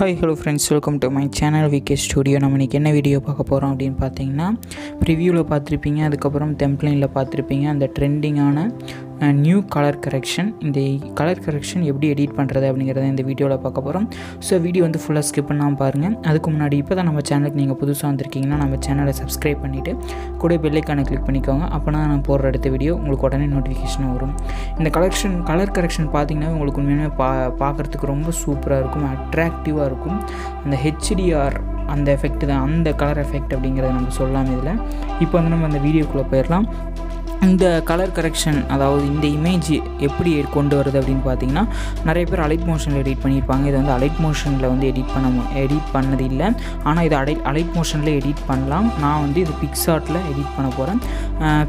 Hi, hello friends, welcome to my channel VK Studio. நம்ம இன்னைக்கு என்ன வீடியோ பார்க்க போகிறோம் அப்படின்னு பார்த்தீங்கன்னா, ப்ரிவியூவில் பார்த்துருப்பீங்க, அதுக்கப்புறம் தெம்ப்ளைனில் பார்த்துருப்பீங்க அந்த ட்ரெண்டிங்கான நியூ கலர் கரெக்ஷன். இந்த கலர் கரெக்ஷன் எப்படி எடிட் பண்ணுறது அப்படிங்கிறத இந்த வீடியோவில் பார்க்க போகிறோம். ஸோ வீடியோ வந்து ஃபுல்லாக ஸ்கிப் பண்ணாமல் பாருங்கள். அதுக்கு முன்னாடி இப்போ தான் நம்ம சேனலுக்கு நீங்கள் புதுசாக வந்திருக்கீங்கன்னா நம்ம சேனலை சப்ஸ்கிரைப் பண்ணிவிட்டு கூட பெல் ஐக்கானை கிளிக் பண்ணிக்கோங்க. அப்போனா நான் போடுற அடுத்த வீடியோ உங்களுக்கு உடனே நோட்டிஃபிகேஷன் வரும். இந்த கலர் கரெக்ஷன் பார்த்திங்கன்னா உங்களுக்கு உண்மையுமே பார்க்குறதுக்கு ரொம்ப சூப்பராக இருக்கும், அட்ராக்டிவாக இருக்கும். அந்த HDR அந்த எஃபெக்ட் தான், அந்த கலர் எஃபெக்ட் அப்படிங்கிறத நம்ம சொல்லலாம். இதில் இப்போ வந்து நம்ம அந்த வீடியோக்குள்ளே போயிடலாம். இந்த கலர் கரெக்ஷன், அதாவது இந்த இமேஜ் எப்படி கொண்டு வருது அப்படின்னு பார்த்தீங்கன்னா, நிறைய பேர் அலைட் மோஷனில் எடிட் பண்ணியிருப்பாங்க. இது வந்து அலைட் மோஷனில் வந்து எடிட் பண்ணது இல்லை, ஆனால் இது அலைட் மோஷனில் எடிட் பண்ணலாம். நான் வந்து இது பிக்ஸார்ட்டில் எடிட் பண்ண போகிறேன்.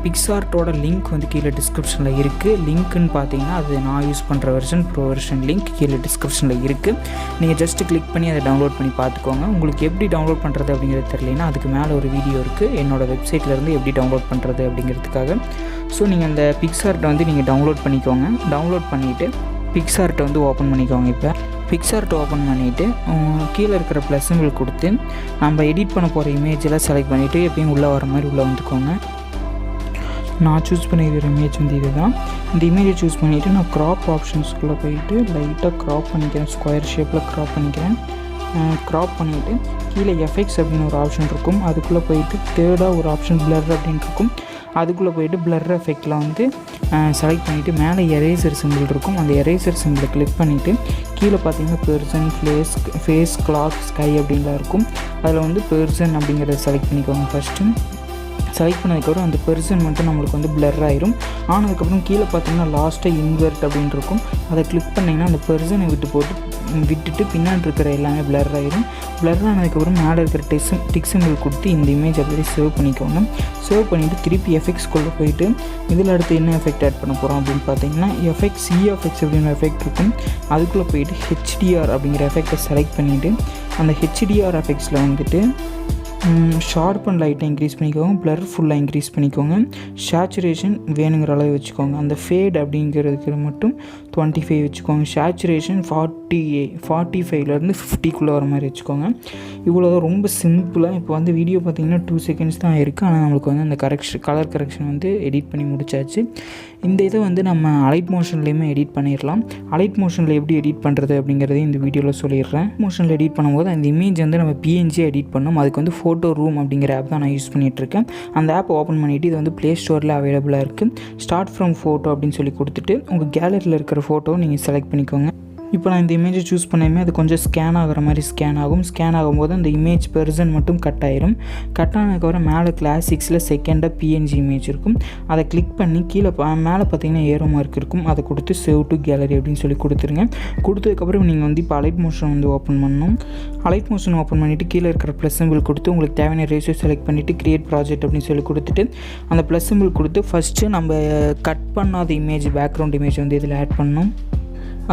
பிக்ஸார்ட்டோட லிங்க் வந்து கீழே டிஸ்கிரிப்ஷனில் இருக்குது. லிங்க்குன்னு பார்த்தீங்கன்னா அது நான் யூஸ் பண்ணுற ப்ரோ வெர்ஷன் லிங்க் கீழே டிஸ்கிரிப்ஷனில் இருக்குது. நீங்கள் ஜஸ்ட்டு கிளிக் பண்ணி அதை டவுன்லோட் பண்ணி பார்த்துக்கோங்க. உங்களுக்கு எப்படி டவுன்லோட் பண்ணுறது அப்படிங்கிறது தெரியலனா அதுக்கு மேலே ஒரு வீடியோ இருக்குது என்னோடய வெப்சைட்லேருந்து எப்படி டவுன்லோட் பண்ணுறது அப்படிங்கிறதுக்காக. ஸோ நீங்கள் அந்த பிக்ஸார்ட்டை வந்து நீங்கள் டவுன்லோட் பண்ணிக்கோங்க. டவுன்லோட் பண்ணிவிட்டு பிக்ஸார்ட்டை வந்து ஓப்பன் பண்ணிக்கோங்க. இப்போ பிக்ஸார்ட்டை ஓப்பன் பண்ணிவிட்டு கீழே இருக்கிற ப்ளஸ் சிம்பிள் கொடுத்து நம்ம எடிட் பண்ண போகிற இமேஜெல்லாம் செலக்ட் பண்ணிவிட்டு எப்பயும் உள்ளே வர மாதிரி உள்ளே வந்துக்கோங்க. நான் சூஸ் பண்ணிக்கிற இமேஜ் வந்து இது தான். இந்த இமேஜை சூஸ் பண்ணிவிட்டு நான் க்ராப் ஆப்ஷன்ஸ்குள்ளே போயிட்டு லைட்டாக க்ராப் பண்ணிக்கிறேன், ஸ்கொயர் ஷேப்பில் க்ராப் பண்ணிக்கிறேன். க்ராப் பண்ணிவிட்டு கீழே எஃபெக்ட்ஸ் அப்படின்னு ஒரு ஆப்ஷன் இருக்கும், அதுக்குள்ளே போயிட்டு தேர்டாக ஒரு ஆப்ஷன் பிளர் அப்படின்னு இருக்கும், அதுக்குள்ளே போய்ட்டு பிளர் எஃபெக்டில் வந்து செலக்ட் பண்ணிவிட்டு மேலே எரேசர் சிம்பிள் இருக்கும், அந்த எரேசர் சிம்பிளை கிளிக் பண்ணிவிட்டு கீழே பார்த்தீங்கன்னா பெர்சன், ஃபேஸ், கிளாத், ஸ்கை அப்படின்லாம் இருக்கும். அதில் வந்து பெர்சன் அப்படிங்கிறத செலக்ட் பண்ணிக்கோங்க. ஃபஸ்ட்டு செலக்ட் பண்ணதுக்கப்புறம் அந்த பெர்சன் மட்டும் நம்மளுக்கு வந்து பிளர் ஆயிரும். ஆனதுக்கப்புறம் கீழே பார்த்தீங்கன்னா லாஸ்ட்டாக இன்வெர்ட் அப்படின்னு இருக்கும், அதை கிளிக் பண்ணிங்கன்னா அந்த பெர்சனை விட்டுட்டு பின்னாடி இருக்கிற எல்லாமே பிளர் ஆகிடும். பிளர் ஆனதுக்கப்புறம் மேலே இருக்கிற டிக் சிம்பிள் கொடுத்து இந்த இமேஜ் அப்படியே சேவ் பண்ணிக்கோங்க. சேவ் பண்ணிவிட்டு திருப்பி எஃபெக்ட்ஸ்குள்ளே போயிட்டு இதில் அடுத்து என்ன எஃபெக்ட் ஆட் பண்ண போகிறோம் அப்படின்னு பார்த்தீங்கன்னா எஃபெக்ட்ஸ் அப்படின்னு எஃபெக்ட் இருக்கும், அதுக்குள்ளே போயிட்டு HDR அப்படிங்கிற எஃபெக்டை செலக்ட் பண்ணிவிட்டு அந்த HDR எஃபெக்ட்ஸில் வந்துட்டு ஷார்ப் அண்ட் லைட்டை இன்க்ரீஸ் பண்ணிக்கோங்க, பிளர் ஃபுல்லாக இன்க்ரீஸ் பண்ணிக்கோங்க, சேச்சுரேஷன் வேணுங்கிற அளவு வச்சுக்கோங்க. அந்த ஃபேட் அப்படிங்கிறதுக்கு மட்டும் 25 வச்சுக்கோங்க. சேச்சுரேஷன் 45லேருந்து 50க்குள்ளே வர மாதிரி வச்சுக்கோங்க. இவ்வளோ ரொம்ப சிம்பிளாக. இப்போ வந்து வீடியோ பார்த்திங்கன்னா 2 செகண்ட்ஸ் தான் இருக்குது, ஆனால் நம்மளுக்கு வந்து அந்த கலர் கரெக்ஷன் வந்து எடிட் பண்ணி முடிச்சாச்சு. இந்த இதை வந்து நம்ம அலைட் மோஷன்லேயுமே எடிட் பண்ணிடலாம். அலைட் மோஷனில் எப்படி எடிட் பண்ணுறது அப்படிங்கிறதையும் இந்த வீடியோவில் சொல்லிடுறேன். மோஷனில் எடிட் பண்ணும்போது அந்த இமேஜ் வந்து நம்ம PNG எடிட் பண்ணோம். அதுக்கு வந்து ஃபோட்டோ ரூம் அப்படிங்கிற ஆப் தான் நான் யூஸ் பண்ணிகிட்ருக்கேன். அந்த ஆப்பை ஓப்பன் பண்ணிவிட்டு இது வந்து ப்ளே ஸ்டோரில் அவைலபிளாக இருக்குது. ஸ்டார்ட் ஃப்ரம் ஃபோட்டோ அப்படின்னு சொல்லி கொடுத்துட்டு உங்கள் கேலரியில் இருக்கிற ஃபோட்டோ நீங்கள் செலக்ட் பண்ணிக்கோங்க. இப்போ நான் இந்த இமேஜை சூஸ் பண்ணாமே அது கொஞ்சம் ஸ்கேன் ஆகிற மாதிரி ஸ்கேன் ஆகும்போது அந்த இமேஜ் பெர்சன் மட்டும் கட் ஆயிரும். கட் ஆனதுக்கப்புறம் மேலே கிளாசிக்ஸில் செகண்டாக PNG இமேஜ் இருக்கும், அதை கிளிக் பண்ணி கீழே மேலே பார்த்தீங்கன்னா ஏரோ மார்க் இருக்கும், அதை கொடுத்து சேவ் டு கேலரி அப்படின்னு சொல்லி கொடுத்துருங்க. கொடுத்ததுக்கப்புறம் நீங்கள் வந்து இப்போ அலைட் மோஷன் வந்து ஓப்பன் பண்ணணும். அலைட் மோஷன் ஓப்பன் பண்ணிவிட்டு கீழே இருக்கிற ப்ளஸ் சிம்பிள் கொடுத்து உங்களுக்கு தேவையான ரேஷியோ செலக்ட் பண்ணிவிட்டு கிரியேட் ப்ராஜெக்ட் அப்படின்னு சொல்லி கொடுத்துட்டு அந்த ப்ளஸ் சிம்பிள் கொடுத்து ஃபஸ்ட்டு நம்ம கட் பண்ணாத இமேஜ், பேக்ரவுண்ட் இமேஜ் வந்து இதில் ஆட் பண்ணணும்.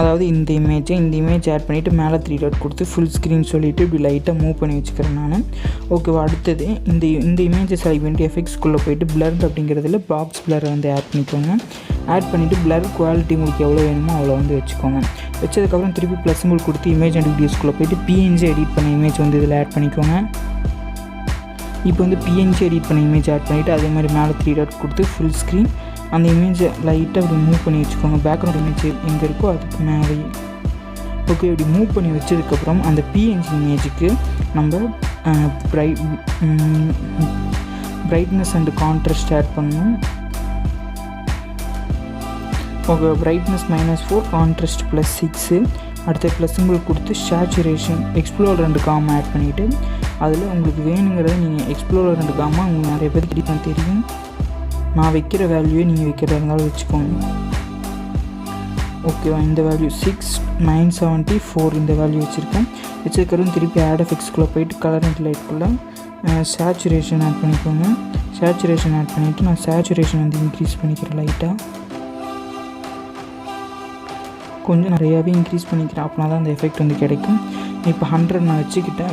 அதாவது இந்த இமேஜ் ஆட் பண்ணிவிட்டு மேலே 3 டாட் கொடுத்து ஃபுல் ஸ்க்ரீன் சொல்லிவிட்டு இப்படி லைட்டாக மூவ் பண்ணி வச்சுக்கிறேன் நான். ஓகேவா, அடுத்தது இந்த இமேஜை செலக்ட் பண்ணிட்டு எஃபெக்ட்ஸ்குள்ளே போய்ட்டு பிளர் அப்படிங்கிறதுல பாக்ஸ் பிளரை வந்து ஆட் பண்ணிக்கோங்க. ஆட் பண்ணிவிட்டு பிளர் குவாலிட்டி உங்களுக்கு எவ்வளோ வேணுமோ அவ்வளோ வந்து வச்சுக்கோங்க. வச்சதுக்கப்புறம் திருப்பி ப்ளஸ் சிம்பிள் கொடுத்து இமேஜ் அண்ட் வீடியோஸ்குள்ளே போய்ட்டு PNG எடிட் பண்ண இமேஜ் வந்து இதில் ஆட் பண்ணிக்கோங்க. இப்போ வந்து PNG எடிட் பண்ண இமேஜ் ஆட் பண்ணிவிட்டு அதே மாதிரி மேலே 3 டாட் கொடுத்து ஃபுல் ஸ்க்ரீன் அந்த இமேஜை லைட்டாக இப்படி மூவ் பண்ணி வச்சுக்கோங்க. பேக்ரவுண்ட் இமேஜ் எங்கே இருக்கோ அதுக்கு மேலே. ஓகே, இப்படி மூவ் பண்ணி வச்சதுக்கப்புறம் அந்த PNG இமேஜுக்கு நம்ம பிரைட்னஸ் அண்ட் கான்ட்ராஸ்ட் ஆட் பண்ணணும். Okay, brightness -4, contrast +6. அடுத்த ப்ளஸ் சிம்பிள் கொடுத்து சேச்சுரேஷன் எக்ஸ்ப்ளோர் 2 காமா ஆட் பண்ணிவிட்டு அதில் உங்களுக்கு வேணுங்கிறத நீங்கள் எக்ஸ்ப்ளோர் 2 காமா உங்களுக்கு நிறைய பேருக்கு எடிட் தெரியும். நான் வைக்கிற வேல்யூவே நீங்கள் வைக்கிறதா இருந்தாலும் வச்சுக்கோங்க. ஓகேவா, இந்த வேல்யூ 6974 இந்த வேல்யூ வச்சுருக்கேன். திருப்பி ஆட் எஃபெக்ட்ஸ்குள்ளே போயிட்டு கலர் அண்ட் லைட்குள்ளே சேச்சுரேஷன் ஆட் பண்ணிக்கோங்க. சேச்சுரேஷன் ஆட் பண்ணிவிட்டு நான் சேச்சுரேஷன் வந்து இன்க்ரீஸ் பண்ணிக்கிறேன் லைட்டாக, கொஞ்சம் நிறையாவே இன்க்ரீஸ் பண்ணிக்கிறேன். அப்படின்னா தான் அந்த எஃபெக்ட் வந்து கிடைக்கும். இப்போ 100 நான்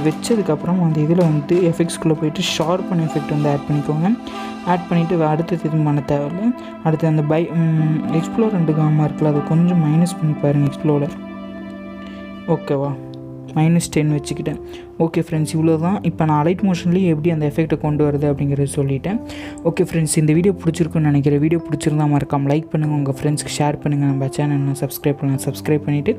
வச்சதுக்கப்புறம் அந்த இதில் வந்து எஃபெக்ட்ஸ்குள்ளே போய்ட்டு ஷார்ப் பண்ண எஃபெக்ட் வந்து ஆட் பண்ணிக்கோங்க. ஆட் பண்ணிவிட்டு அடுத்து திரும்ப பண்ண தேவையில்லை. அடுத்து அந்த எக்ஸ்ப்ளோர் 2 காமா இருக்குல்ல, அதை கொஞ்சம் மைனஸ் பண்ணி பாருங்கள் எக்ஸ்ப்ளோரர். ஓகேவா, -10 வச்சுக்கிட்டேன். ஓகே ஃப்ரெண்ட்ஸ், இவ்வளோ தான். இப்போ நான் அலைட் மோஷன்லேயே எப்படி அந்த எஃபெக்ட்டை கொண்டு வருது அப்படிங்கிறத சொல்லிட்டேன். ஓகே ஃப்ரெண்ட்ஸ், இந்த வீடியோ பிடிச்சிருக்குன்னு நினைக்கிறேன். வீடியோ பிடிச்சிருந்தா மறக்காம லைக் பண்ணுங்கள், உங்கள் ஃப்ரெண்ட்ஸ்க்கு ஷேர் பண்ணுங்கள். நம்ம சேனலை சப்ஸ்கிரைப் பண்ணிவிட்டு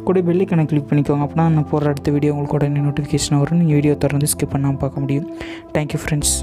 கூட பெல் ஐகானை கிளிக் பண்ணிக்கோங்க. அப்போ நான் போடுற அடுத்த வீடியோ உங்களுக்கு உடனே நோட்டிஃபிகேஷன் வரும். நீங்கள் வீடியோ தொடர்ந்து ஸ்கிப் பண்ணாமல் பார்க்க முடியும். Thank you friends.